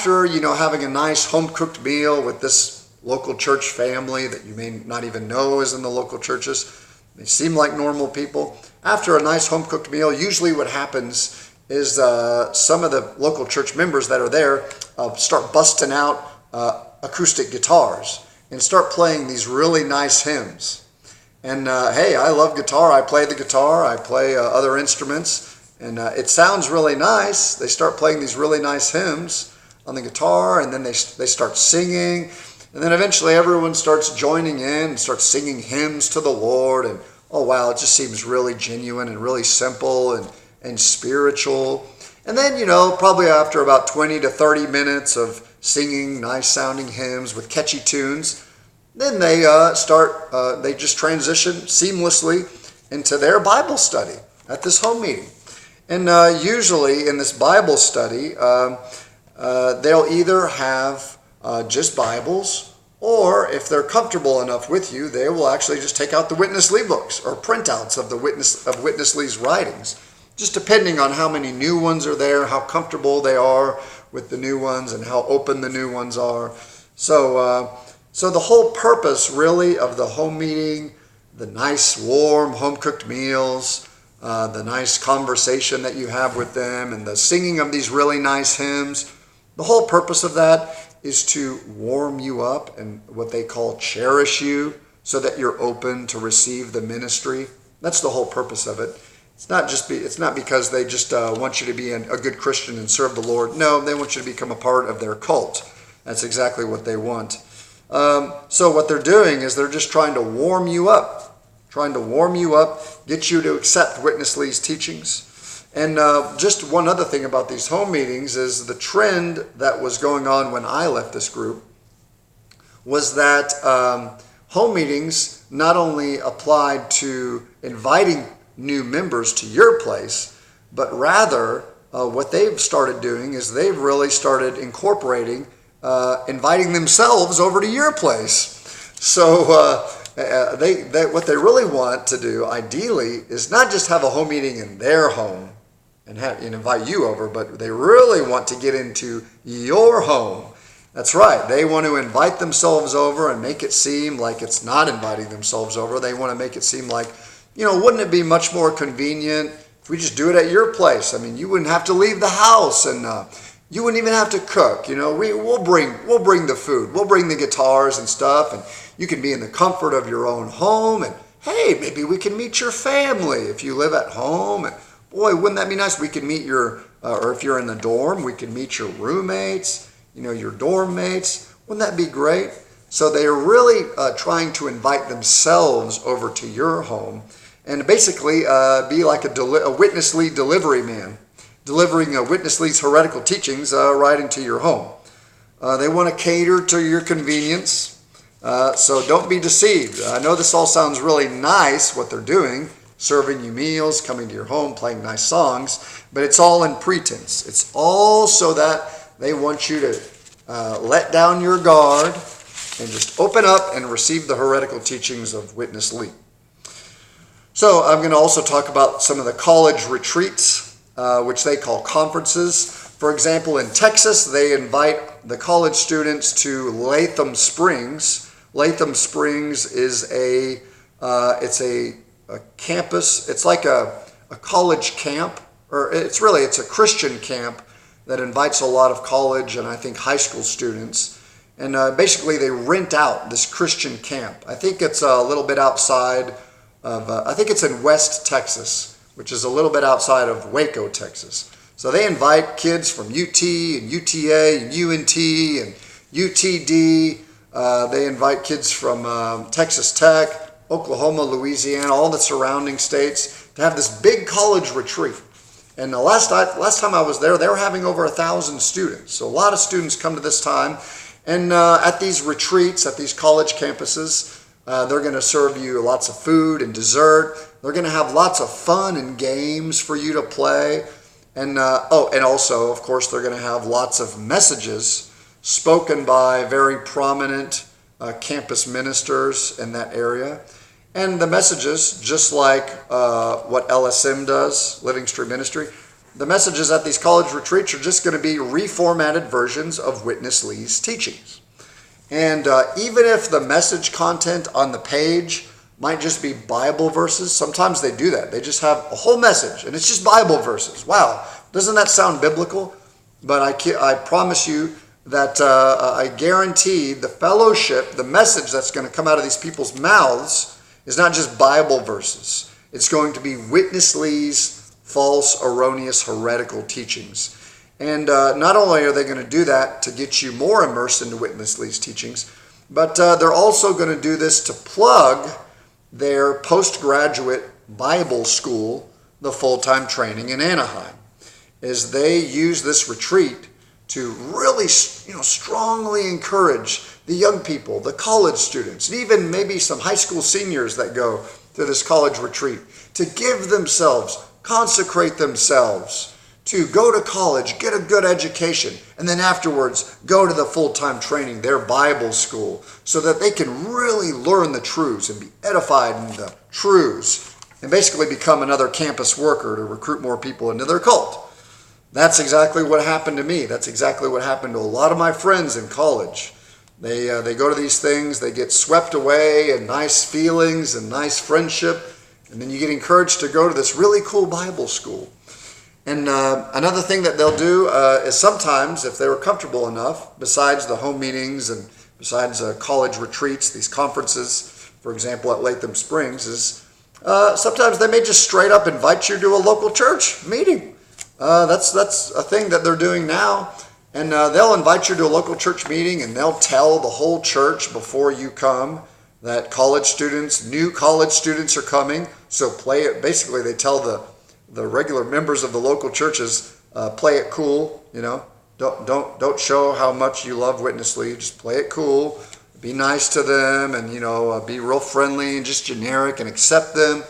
after, having a nice home-cooked meal with this local church family that you may not even know is in the local churches, they seem like normal people. After a nice home-cooked meal, usually what happens is some of the local church members that are there start busting out acoustic guitars and start playing these really nice hymns. And hey, I love guitar. I play the guitar. I play other instruments. And it sounds really nice. They start playing these really nice hymns on the guitar, and then they start singing. And then eventually everyone starts joining in and starts singing hymns to the Lord. And oh wow, it just seems really genuine and really simple and spiritual. And then, probably after about 20 to 30 minutes of singing nice sounding hymns with catchy tunes, then they they just transition seamlessly into their Bible study at this home meeting. And usually in this Bible study, they'll either have just Bibles, or if they're comfortable enough with you, they will actually just take out the Witness Lee books or printouts of Witness Lee's writings, just depending on how many new ones are there, how comfortable they are with the new ones, and how open the new ones are. So the whole purpose really of the home meeting, the nice warm home-cooked meals, the nice conversation that you have with them, and the singing of these really nice hymns, the whole purpose of that is to warm you up and what they call cherish you, so that you're open to receive the ministry. That's the whole purpose of it. It's not because they just want you to be a good Christian and serve the Lord. No, they want you to become a part of their cult. That's exactly what they want. So what they're doing is they're just trying to warm you up, get you to accept Witness Lee's teachings. And just one other thing about these home meetings is the trend that was going on when I left this group was that home meetings not only applied to inviting new members to your place, but rather what they've started doing is they've really started incorporating inviting themselves over to your place. So what they really want to do ideally is not just have a home meeting in their home and invite you over, but they really want to get into your home. That's right. They want to invite themselves over and make it seem like it's not inviting themselves over. They want to make it seem like, wouldn't it be much more convenient if we just do it at your place? I mean, you wouldn't have to leave the house, and you wouldn't even have to cook. We'll bring the food. We'll bring the guitars and stuff, and you can be in the comfort of your own home. And hey, maybe we can meet your family if you live at home. And boy, wouldn't that be nice? We can meet or if you're in the dorm, we can meet your roommates, your dorm mates. Wouldn't that be great? So they are really trying to invite themselves over to your home and basically be like a Witness Lee delivery man, delivering Witness Lee's heretical teachings right into your home. They want to cater to your convenience, so don't be deceived. I know this all sounds really nice, what they're doing, serving you meals, coming to your home, playing nice songs, but it's all in pretense. It's all so that they want you to let down your guard and just open up and receive the heretical teachings of Witness Lee. So I'm going to also talk about some of the college retreats, which they call conferences. For example, in Texas, they invite the college students to Latham Springs. Latham Springs is a campus. It's like a college camp, or it's a Christian camp that invites a lot of college and I think high school students. And basically they rent out this Christian camp. I think it's a little bit outside of, I think it's in West Texas, which is a little bit outside of Waco, Texas. So they invite kids from UT and UTA and UNT and UTD. They invite kids from Texas Tech, Oklahoma, Louisiana, all the surrounding states to have this big college retreat. And the last time I was there, they were having over 1,000 students. So a lot of students come to this time. And at these retreats, at these college campuses, they're going to serve you lots of food and dessert. They're going to have lots of fun and games for you to play. And also, of course, they're going to have lots of messages spoken by very prominent campus ministers in that area. And the messages, just like what LSM does, Living Stream Ministry, the messages at these college retreats are just going to be reformatted versions of Witness Lee's teachings. And even if the message content on the page might just be Bible verses, sometimes they do that. They just have a whole message, and it's just Bible verses. Wow, doesn't that sound biblical? But I promise you that I guarantee the fellowship, the message that's going to come out of these people's mouths is not just Bible verses. It's going to be Witness Lee's false, erroneous, heretical teachings. And not only are they going to do that to get you more immersed into Witness Lee's teachings, but they're also going to do this to plug their postgraduate Bible school, the full-time training in Anaheim, as they use this retreat to really, strongly encourage the young people, the college students, and even maybe some high school seniors that go to this college retreat, to give themselves, consecrate themselves, to go to college, get a good education, and then afterwards go to the full-time training, their Bible school, so that they can really learn the truths and be edified in the truths, and basically become another campus worker to recruit more people into their cult. That's exactly what happened to me. That's exactly what happened to a lot of my friends in college. They go to these things, they get swept away in nice feelings and nice friendship, and then you get encouraged to go to this really cool Bible school. And another thing that they'll do is sometimes, if they were comfortable enough, besides the home meetings and besides college retreats, these conferences, for example, at Latham Springs, is sometimes they may just straight up invite you to a local church meeting. That's a thing that they're doing now. And they'll invite you to a local church meeting, and they'll tell the whole church before you come that new college students are coming. So play it. Basically, they tell the regular members of the local churches, play it cool. Don't show how much you love Witness Lee. Just play it cool. Be nice to them, and be real friendly and just generic, and accept them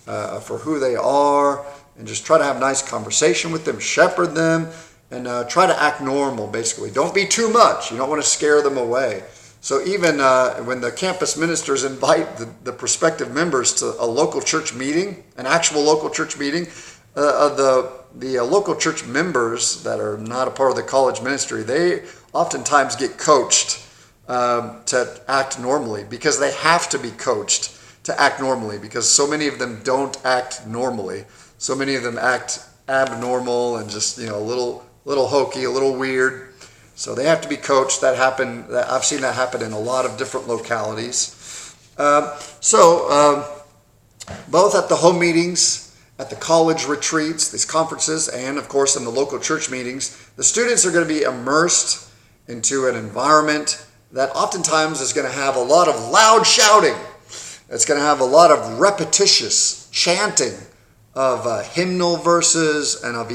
for who they are, and just try to have nice conversation with them, shepherd them, and try to act normal. Basically, don't be too much. You don't want to scare them away. So even when the campus ministers invite the prospective members to a local church meeting, an actual local church meeting, the local church members that are not a part of the college ministry, they oftentimes get coached to act normally, because they have to be coached to act normally, because so many of them don't act normally. So many of them act abnormal and just a little hokey, a little weird. So they have to be coached. I've seen that happen in a lot of different localities. Both at the home meetings, at the college retreats, these conferences, and of course in the local church meetings, the students are going to be immersed into an environment that oftentimes is going to have a lot of loud shouting. It's going to have a lot of repetitious chanting of hymnal verses and of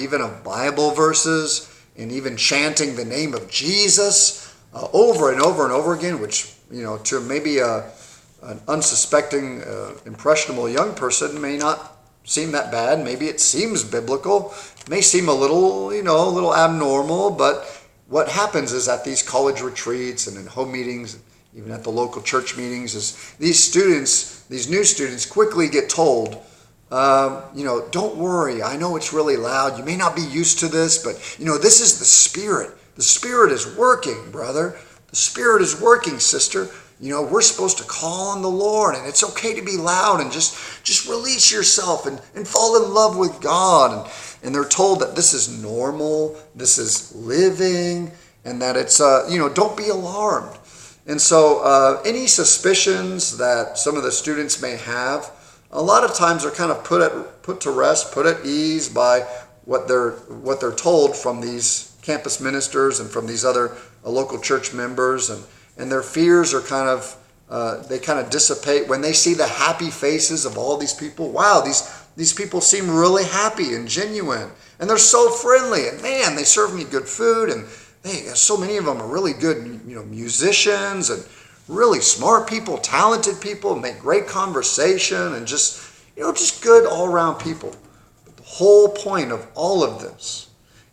Bible verses, and even chanting the name of Jesus over and over and over again, which, to maybe an unsuspecting, impressionable young person may not seem that bad. Maybe it seems biblical. It may seem a little abnormal, but what happens is at these college retreats and in home meetings, even at the local church meetings, is these new students quickly get told, don't worry, I know it's really loud. You may not be used to this, but, this is the Spirit. The Spirit is working, brother. The Spirit is working, sister. We're supposed to call on the Lord, and it's okay to be loud and just release yourself and fall in love with God. And they're told that this is normal, this is living, and that it's, don't be alarmed. And so any suspicions that some of the students may have, a lot of times are kind of put to rest, put at ease by what they're told from these campus ministers and from these other local church members, and their fears are kind of dissipate when they see the happy faces of all these people. Wow, these people seem really happy and genuine, and they're so friendly, and man, they serve me good food, and so many of them are really good, musicians and really smart people, talented people, make great conversation, and just good all-around people. But the whole point of all of this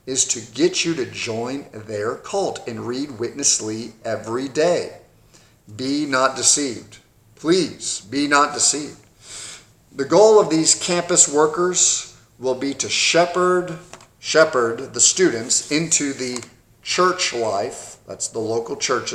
is to get you to join their cult and read Witness Lee every day. Be not deceived. Please, be not deceived. The goal of these campus workers will be to shepherd shepherd the students into the church life, that's the local churches,